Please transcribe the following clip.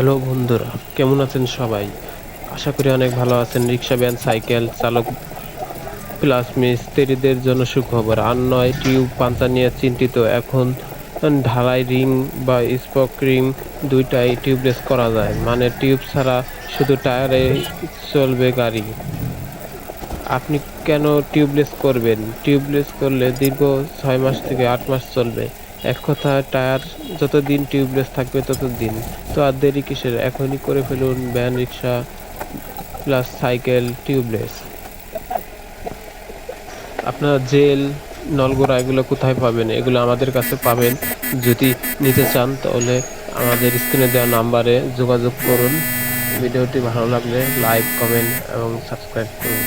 Hello বন্ধুরা, কেমন আছেন সবাই? আশা করি অনেক ভালো আছেন। রিক্সা, ভ্যান, সাইকেল চালক প্লাস মিস্ত্রিদের জন্য সুখবর আর নয় টিউব পাঞ্চার নিয়ে চিন্তিত। এখন ঢালাই রিং বা স্পক রিং দুইটাই টিউবলেস করা যায়, মানে টিউব ছাড়া শুধু টায়ারে চলবে গাড়ি। আপনি কেন টিউবলেস করবেন? টিউবলেস করলে দীর্ঘ 6 মাস থেকে 8 মাস চলবে। এক কথায় টায়ার যতদিন টিউবলেস থাকবে ততদিন। তো আর দেরি কিসের? এখনই করে ফেলুন ভ্যান, রিক্সা প্লাস সাইকেল টিউবলেস। আপনারা জেল, নলগোড়া এগুলো কোথায় পাবেন? এগুলো আমাদের কাছে পাবেন। যদি নিতে চান তাহলে আমাদের স্ক্রিনে দেওয়া নাম্বারে যোগাযোগ করুন। ভিডিওটি ভালো লাগলে লাইক, কমেন্ট এবং সাবস্ক্রাইব করুন।